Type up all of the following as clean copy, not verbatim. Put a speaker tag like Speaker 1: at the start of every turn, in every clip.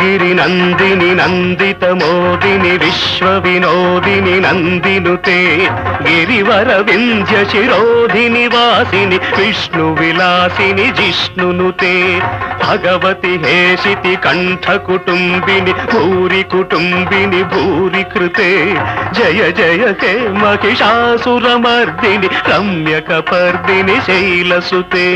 Speaker 1: गिरि नंदिनी नंदित मोदिनी विश्व विनोदिनी नंदिनुते गिरिवर विंध्य शिरोधिनी वासिनी विष्णु विलासिनी जिष्णुनुते भगवती हेशिति कंठ कुटुंबिनी भूरि कुटुंबिनी भूरि कृते जय जय हे महिषासुरमर्दिनी रम्यकपर्दिनी शैलसुते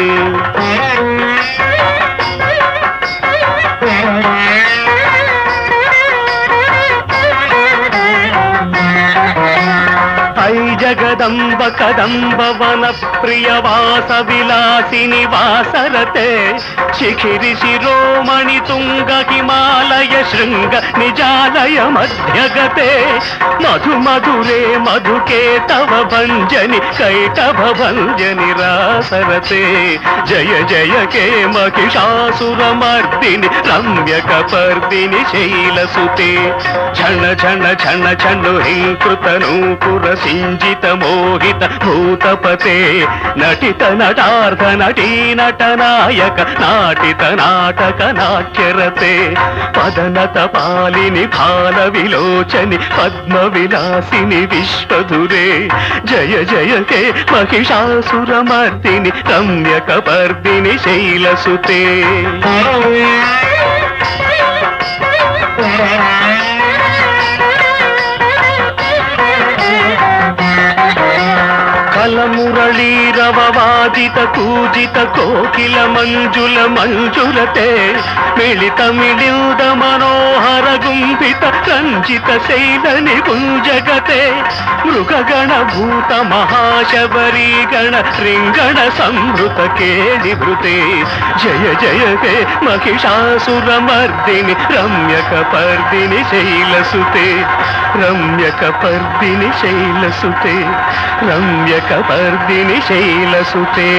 Speaker 1: जगदंब कदंब वन प्रिय वास विलासिनी वासरते शिखिरि शिरोमणि तुंग हिमालय शृंग निजालय मध्यगते मधु मधुरे मधुके तव भंजनि कैटभ भंजनि रासरते जय जय के महिषासुरमर्दिनि रम्यकपर्दिनि शैलसुते झण झण झण झनु हिंकृत नूपुर सिंजित मोहित भूतपते नटित नटार्थ नटी नटनायक नाटित नाटक नाट्यरते पदनत पालिनि फाल विलोचनि पद्म विलासिनि विश्वधुरे जय जय के महिषासुरमर्दिनि रम्यकपर्दिनि शैलसुते मुरलीरववादित कूजित कोकिल मंजुल मंजुलते मिलित मिलिउद मनोहर गुंफित रंजित शैल निकुंजगते मृगगण भूत महाशबरी गण रिंगण संभृत केलिभृते जय जय हे महिषासुरमर्दिनि रम्यकपर्दिनि शैलसुते रम्यकपर्दिनि शैलसुते रम्यकपर्दिनि शैलसुते